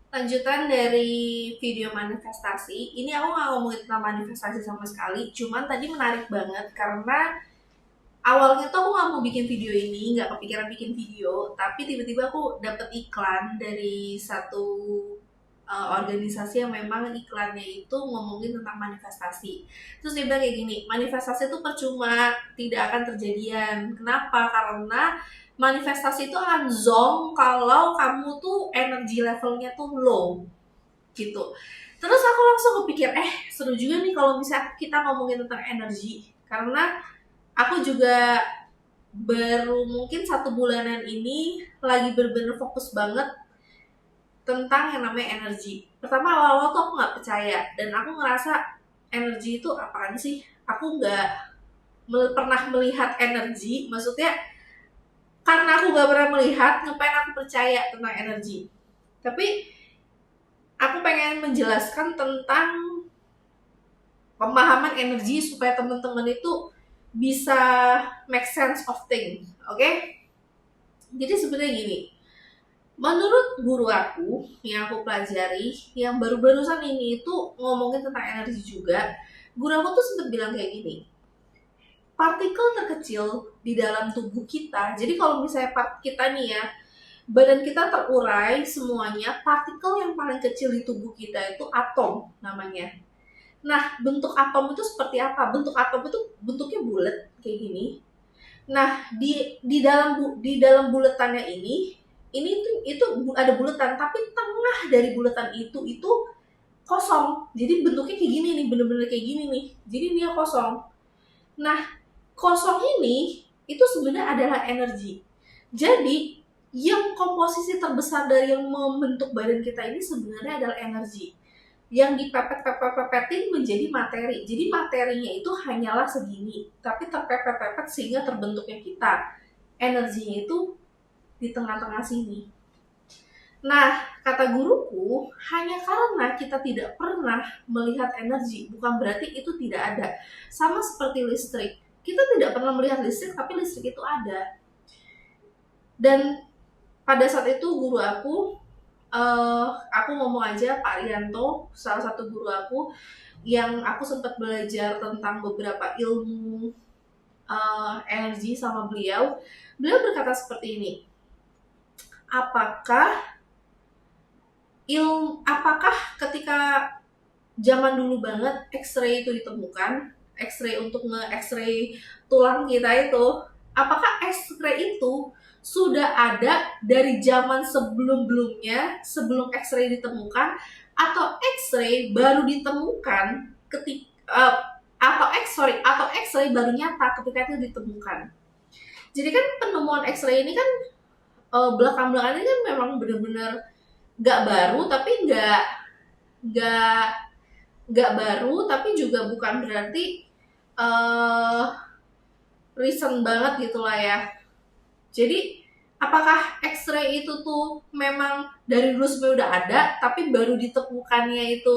Lanjutan dari video manifestasi, ini aku nggak ngomongin tentang manifestasi sama sekali, cuman tadi menarik banget karena awalnya tuh aku nggak mau bikin video ini, nggak kepikiran bikin video, tapi tiba-tiba aku dapet iklan dari satu organisasi yang memang iklannya itu ngomongin tentang manifestasi. Terus dia bilang kayak gini, manifestasi itu percuma, tidak akan terjadian. Kenapa? Karena manifestasi itu akan zonk kalau kamu tuh energi levelnya tuh low gitu. Terus aku langsung kepikir, seru juga nih kalau misalnya kita ngomongin tentang energi. Karena aku juga baru mungkin 1 bulanan ini lagi bener-bener fokus banget tentang yang namanya energi. Pertama awal-awal tuh aku nggak percaya dan aku ngerasa energi itu apaan sih? Aku nggak pernah melihat energi, maksudnya karena aku nggak pernah melihat, ngapain aku percaya tentang energi? Tapi aku pengen menjelaskan tentang pemahaman energi supaya teman-teman itu bisa make sense of things, oke? Jadi sebenarnya gini, menurut guru aku yang aku pelajari, yang baru-barusan ini itu ngomongin tentang energi juga, guru aku tuh sempat bilang kayak gini, partikel terkecil di dalam tubuh kita, jadi kalau misalnya kita nih ya, badan kita terurai semuanya, partikel yang paling kecil di tubuh kita itu atom namanya. Nah, bentuk atom itu seperti apa? Bentuk atom itu bentuknya bulat kayak gini. Nah, di dalam buletannya ini tuh itu ada bulatan, tapi tengah dari bulatan itu kosong. Jadi bentuknya kayak gini nih, bener-bener kayak gini nih. Jadi dia kosong. Nah, kosong ini itu sebenarnya adalah energi. Jadi yang komposisi terbesar dari yang membentuk badan kita ini sebenarnya adalah energi yang dipepet-pepet-pepetin menjadi materi. Jadi materinya itu hanyalah segini, tapi terpepet-pepet sehingga terbentuknya kita. Energinya itu di tengah-tengah sini. Nah, kata guruku, hanya karena kita tidak pernah melihat energi, bukan berarti itu tidak ada. Sama seperti listrik. Kita tidak pernah melihat listrik, tapi listrik itu ada. Dan pada saat itu guru aku ngomong aja Pak Rianto, salah satu guru aku yang aku sempat belajar tentang beberapa ilmu energi sama beliau. Beliau berkata seperti ini, apakah ketika zaman dulu banget X-ray itu ditemukan, X-ray untuk nge-X-ray tulang kita itu, apakah X-ray itu sudah ada dari zaman sebelum-belumnya, sebelum X-ray ditemukan, atau X-ray baru ditemukan atau X-ray baru nyata ketika itu ditemukan. Jadi kan penemuan X-ray ini kan belakang-belakangan ini kan memang benar-benar nggak baru, tapi nggak baru, tapi juga bukan berarti recent banget gitulah ya. Jadi apakah X-ray itu tuh memang dari dulu sebenarnya udah ada, tapi baru ditemukannya itu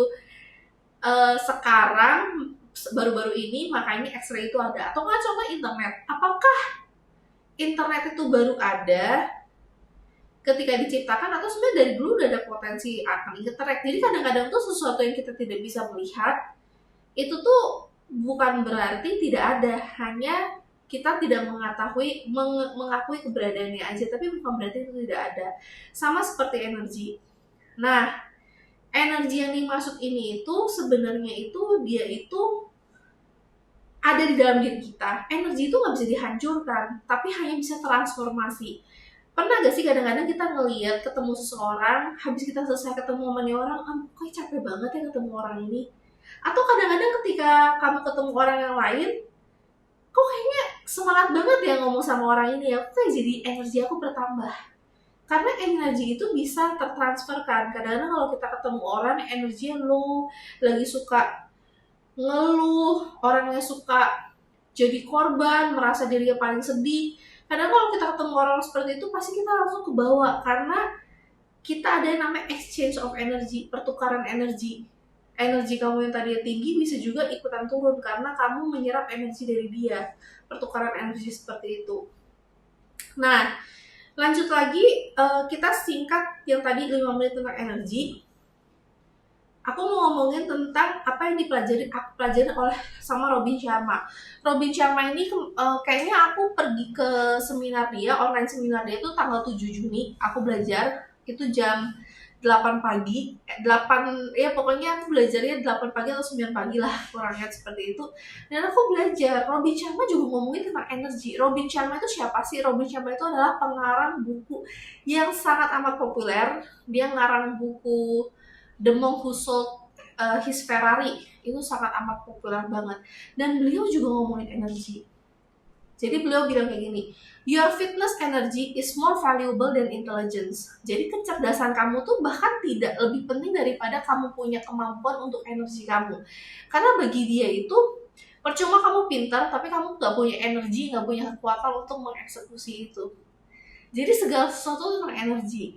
sekarang baru-baru ini makanya X-ray itu ada? Atau nggak coba internet? Apakah internet itu baru ada ketika diciptakan, atau sebenarnya dari dulu udah ada potensi akan internet? Jadi kadang-kadang tuh sesuatu yang kita tidak bisa melihat itu tuh bukan berarti tidak ada, hanya kita tidak mengakui keberadaannya aja, tapi bukan berarti itu tidak ada. Sama seperti energi. Nah, energi yang dimaksud ini itu sebenarnya itu dia itu ada di dalam diri kita. Energi itu nggak bisa dihancurkan, tapi hanya bisa transformasi. Pernah gak sih kadang-kadang kita ngeliat ketemu seseorang, habis kita selesai ketemu sama nih orang, kok capek banget ya ketemu orang ini. Atau kadang-kadang ketika kamu ketemu orang yang lain, kok kayaknya semangat banget ya ngomong sama orang ini ya, kok kayak jadi energi aku bertambah. Karena energi itu bisa tertransferkan. Kadang-kadang kalau kita ketemu orang yang energinya low, lagi suka ngeluh, orangnya suka jadi korban, merasa dirinya paling sedih. Kadang kalau kita ketemu orang seperti itu, pasti kita langsung kebawa, karena kita ada yang namanya exchange of energy, pertukaran energi. Energi kamu yang tadinya tinggi bisa juga ikutan turun karena kamu menyerap energi dari dia. Pertukaran energi seperti itu. Nah, Lanjut lagi, kita singkat yang tadi 5 menit tentang energi. Aku mau ngomongin tentang apa yang aku pelajari oleh sama Robin Sharma. Robin Sharma ini kayaknya aku pergi ke seminar dia, online seminar dia itu tanggal 7 Juni. Aku belajar itu jam 8 pagi, 8 ya pokoknya aku belajarnya 8 pagi atau 9 pagi lah, kurangnya seperti itu. Dan aku belajar, Robin Sharma juga ngomongin tentang energi. Robin Sharma itu siapa sih? Robin Sharma itu adalah pengarang buku yang sangat amat populer. Dia ngarang buku The Monk Who Sold His Ferrari, itu sangat amat populer banget. Dan beliau juga ngomongin energi. Jadi beliau bilang kayak gini, your fitness energy is more valuable than intelligence. Jadi kecerdasan kamu tuh bahkan tidak lebih penting daripada kamu punya kemampuan untuk energi kamu. Karena bagi dia itu, percuma kamu pintar, tapi kamu gak punya energi, gak punya kekuatan untuk mengeksekusi itu. Jadi segala sesuatu tentang energi.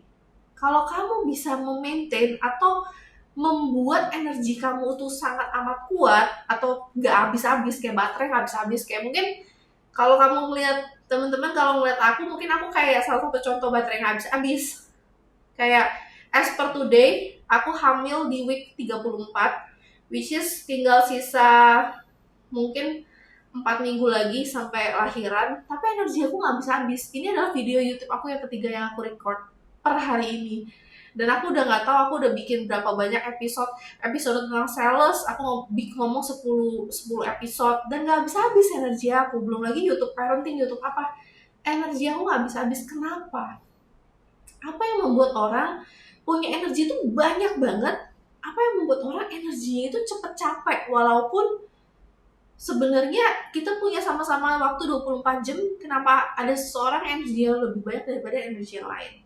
Kalau kamu bisa memaintain atau membuat energi kamu tuh sangat amat kuat atau gak habis-habis kayak baterai, gak habis-habis kayak mungkin kalau kamu melihat teman-teman, kalau ngeliat aku mungkin aku kayak salah satu contoh baterai yang habis-habis. Kayak as per today, aku hamil di week 34, which is tinggal sisa mungkin 4 minggu lagi sampai lahiran, tapi energi aku nggak habis-habis. Ini adalah video YouTube aku yang ketiga yang aku record per hari ini. Dan aku udah nggak tahu aku udah bikin berapa banyak episode tentang sales. Aku ngomong 10 episode dan nggak habis-habis energi aku. Belum lagi YouTube parenting, YouTube apa. Energi aku nggak habis-habis. Kenapa? Apa yang membuat orang punya energi itu banyak banget? Apa yang membuat orang energinya itu cepet capek walaupun sebenarnya kita punya sama-sama waktu 24 jam, kenapa ada seseorang energi yang lebih banyak daripada energi yang lain?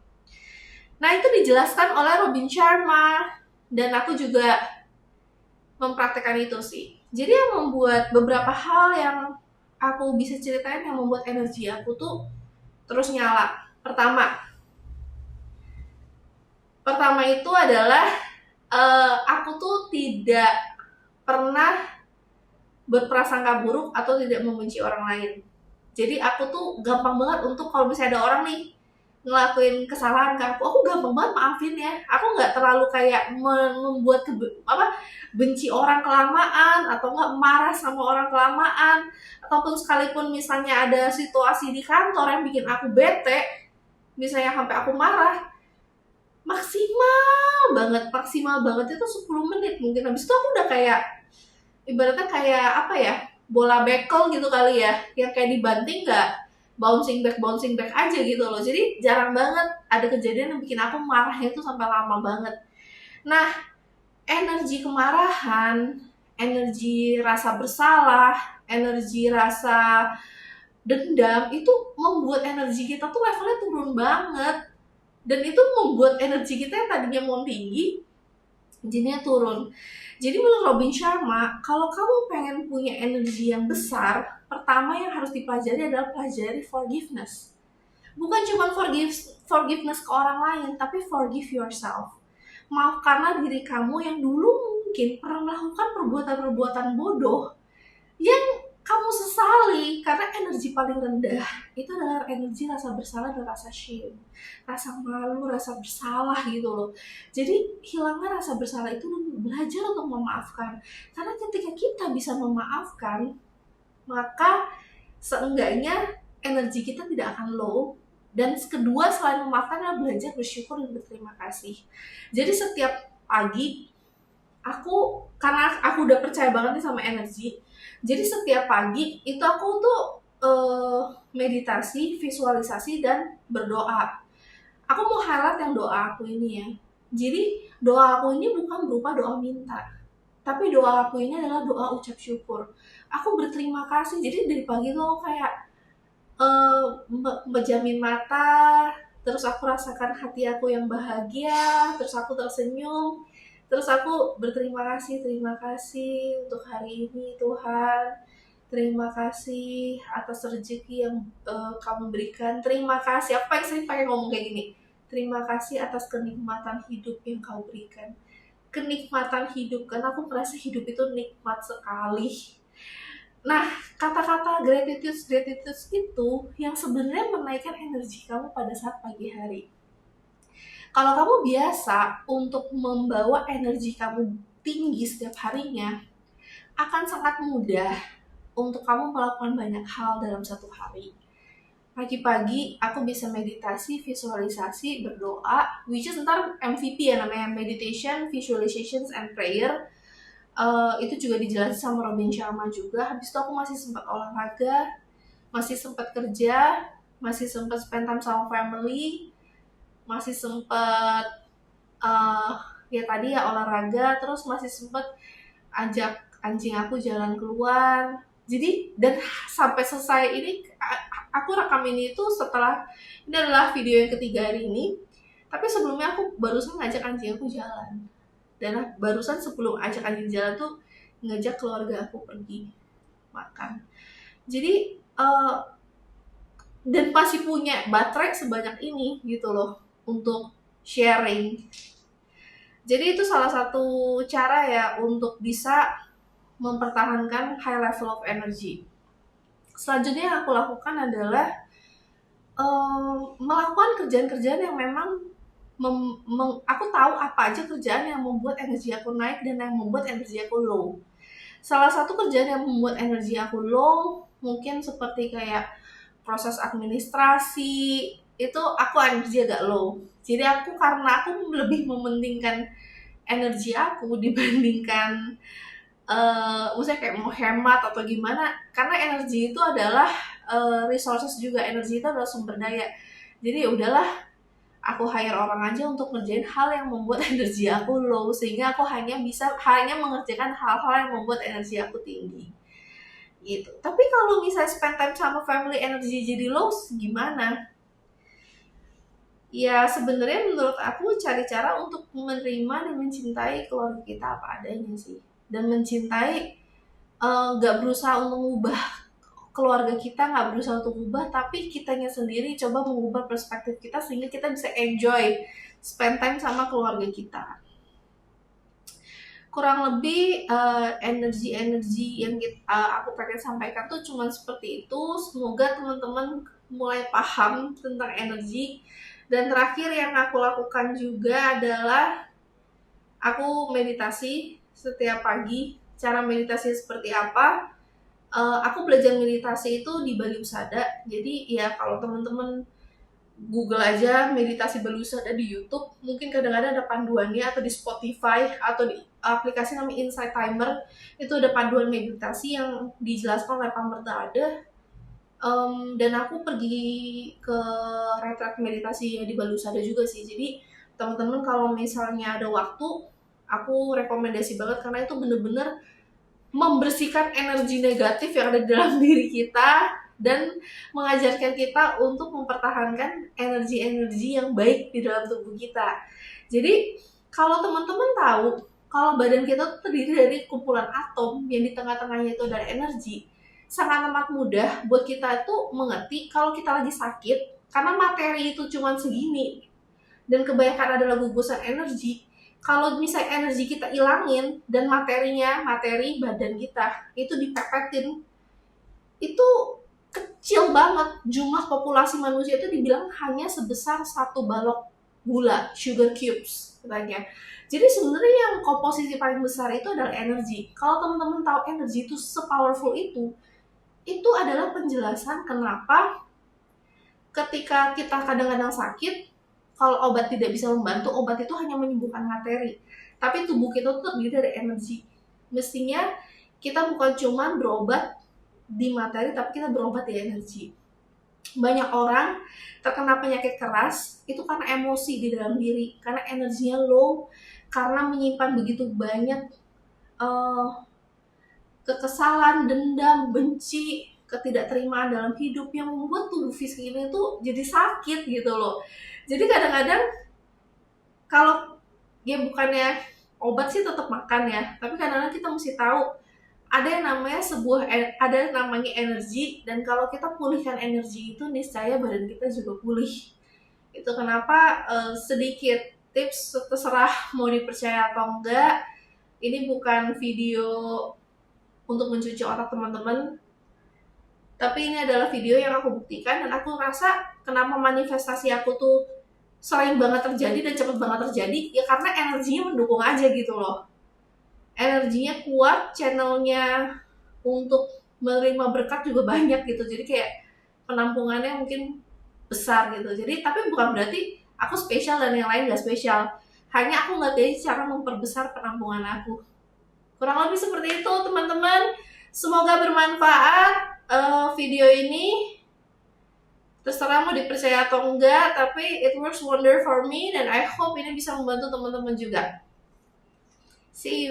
Nah, itu dijelaskan oleh Robin Sharma, dan aku juga mempraktekkan itu sih. Jadi yang membuat beberapa hal yang aku bisa ceritain yang membuat energi aku tuh terus nyala. Pertama itu adalah aku tuh tidak pernah berprasangka buruk atau tidak membenci orang lain. Jadi aku tuh gampang banget untuk kalau misalnya ada orang nih ngelakuin kesalahan ke aku gampang banget maafin ya. Aku nggak terlalu kayak membuat benci orang kelamaan atau nggak marah sama orang kelamaan, ataupun sekalipun misalnya ada situasi di kantor yang bikin aku bete, misalnya sampai aku marah, maksimal banget itu 10 menit mungkin, habis itu aku udah kayak ibaratnya kayak apa ya, bola bekel gitu kali ya, yang kayak dibanting nggak bouncing back aja gitu loh. Jadi jarang banget ada kejadian yang bikin aku marahnya itu sampai lama banget. Nah, energi kemarahan, energi rasa bersalah, energi rasa dendam itu membuat energi kita tuh levelnya turun banget. Dan itu membuat energi kita yang tadinya mau tinggi jadinya turun. Jadi menurut Robin Sharma, kalau kamu pengen punya energi yang besar, pertama yang harus dipelajari adalah pelajari forgiveness. Bukan cuma forgiveness ke orang lain, tapi forgive yourself. Maafkanlah diri kamu yang dulu mungkin pernah melakukan perbuatan-perbuatan bodoh yang kamu sesali, karena energi paling rendah itu adalah energi rasa bersalah dan rasa shame, rasa malu, rasa bersalah gitu loh. Jadi hilangnya rasa bersalah itu, belajar untuk memaafkan. Karena ketika kita bisa memaafkan, maka seenggaknya energi kita tidak akan low. Dan kedua, selain memaafkan adalah belajar bersyukur dan berterima kasih. Jadi setiap pagi karena aku udah percaya banget nih sama energi, jadi setiap pagi itu aku tuh meditasi, visualisasi, dan berdoa. Aku mau highlight yang doa aku ini ya. Jadi doa aku ini bukan berupa doa minta, tapi doa aku ini adalah doa ucap syukur. Aku berterima kasih. Jadi dari pagi tuh aku kayak menjamin mata, terus aku rasakan hati aku yang bahagia, terus aku tersenyum, terus aku berterima kasih untuk hari ini Tuhan. Terima kasih atas rezeki yang kamu berikan. Terima kasih. Apa yang sering pakai ngomong kayak gini? Terima kasih atas kenikmatan hidup yang kau berikan. Kenikmatan hidup, karena aku merasa hidup itu nikmat sekali. Nah, kata-kata gratitude itu yang sebenarnya menaikkan energi kamu pada saat pagi hari. Kalau kamu biasa untuk membawa energi kamu tinggi setiap harinya, akan sangat mudah untuk kamu melakukan banyak hal dalam satu hari. Pagi-pagi aku bisa meditasi, visualisasi, berdoa, which is ntar MVP ya namanya, meditation, visualizations, and prayer. Itu juga dijelasin sama Robin Sharma juga. Habis itu aku masih sempat olahraga, masih sempat kerja, masih sempat spend time sama family, masih sempat uh, ya tadi ya olahraga, terus masih sempat ajak anjing aku jalan keluar. Jadi dan sampai selesai ini aku rekam ini itu setelah ini adalah video yang ketiga hari ini. Tapi sebelumnya aku barusan ngajak anjing aku jalan. Dan barusan sebelum ajak anjing jalan tuh ngajak keluarga aku pergi makan. Jadi dan masih punya baterai sebanyak ini gitu loh untuk sharing. Jadi itu salah satu cara ya untuk bisa mempertahankan high level of energy. Selanjutnya yang aku lakukan adalah melakukan kerjaan-kerjaan yang memang aku tahu apa aja kerjaan yang membuat energi aku naik dan yang membuat energi aku low. Salah satu kerjaan yang membuat energi aku low mungkin seperti kayak proses administrasi, itu aku energi agak low. Jadi karena aku lebih mementingkan energi aku dibandingkan maksudnya kayak mau hemat atau gimana, karena energi itu adalah resources juga, energi itu adalah sumber daya. Jadi ya udahlah, aku hire orang aja untuk ngerjain hal yang membuat energi aku low, sehingga aku hanya mengerjakan hal-hal yang membuat energi aku tinggi gitu. Tapi kalau misalnya spend time sama family energi jadi low gimana? Ya sebenarnya menurut aku cari cara untuk menerima dan mencintai keluarga kita apa adanya sih, dan mencintai, nggak berusaha untuk mengubah keluarga kita, nggak berusaha untuk mengubah, tapi kitanya sendiri coba mengubah perspektif kita sehingga kita bisa enjoy spend time sama keluarga kita. Kurang lebih energi-energi yang aku pengen sampaikan tuh cuma seperti itu. Semoga teman-teman mulai paham tentang energi. Dan terakhir yang aku lakukan juga adalah aku meditasi setiap pagi. Cara meditasi seperti apa? Aku belajar meditasi itu di Bali Usada. Jadi ya kalau teman-teman Google aja meditasi Bali Usada di YouTube, mungkin kadang-kadang ada panduannya, atau di Spotify atau di aplikasi namanya Insight Timer, itu ada panduan meditasi yang dijelaskan oleh Pak Merta ada. Dan aku pergi ke retreat meditasi di Bali Usada juga sih. Jadi teman-teman kalau misalnya ada waktu, aku rekomendasi banget karena itu bener-bener membersihkan energi negatif yang ada di dalam diri kita dan mengajarkan kita untuk mempertahankan energi-energi yang baik di dalam tubuh kita. Jadi kalau teman-teman tahu kalau badan kita tuh terdiri dari kumpulan atom yang di tengah-tengahnya itu ada energi, sangat amat mudah buat kita itu mengerti kalau kita lagi sakit karena materi itu cuma segini dan kebanyakan adalah gugusan energi. Kalau misalnya energi kita ilangin dan materi badan kita itu dipepetin, itu kecil banget. Jumlah populasi manusia itu dibilang hanya sebesar 1 balok gula, sugar cubes katanya. Jadi sebenarnya yang komposisi paling besar itu adalah energi. Kalau teman-teman tahu energi itu se-powerful itu adalah penjelasan kenapa ketika kita kadang-kadang sakit, kalau obat tidak bisa membantu, obat itu hanya menyembuhkan materi. Tapi tubuh kita itu terdiri dari energi. Mestinya kita bukan cuma berobat di materi, tapi kita berobat di energi. Banyak orang terkena penyakit keras itu karena emosi di dalam diri, karena energinya low, karena menyimpan begitu banyak kekesalan, dendam, benci, ketidakterimaan dalam hidup yang membuat tubuh fisik ini tuh jadi sakit gitu loh. Jadi kadang-kadang kalau ya bukannya obat sih tetap makan ya, tapi kadang-kadang kita mesti tahu ada yang namanya energi, dan kalau kita pulihkan energi itu niscaya badan kita juga pulih. Itu kenapa sedikit tips, terserah mau dipercaya atau enggak, ini bukan video untuk mencuci otak teman-teman. Tapi ini adalah video yang aku buktikan, dan aku rasa kenapa manifestasi aku tuh sering banget terjadi dan cepet banget terjadi, ya karena energinya mendukung aja gitu loh. Energinya kuat, channelnya untuk menerima berkat juga banyak gitu. Jadi kayak penampungannya mungkin besar gitu. Jadi tapi bukan berarti aku spesial dan yang lain gak spesial. Hanya aku nggak tahu cara memperbesar penampungan aku. Kurang lebih seperti itu teman-teman. Semoga bermanfaat video ini. Terserah mau dipercaya atau enggak, tapi it works wonder for me, dan I hope ini bisa membantu teman-teman juga. See you.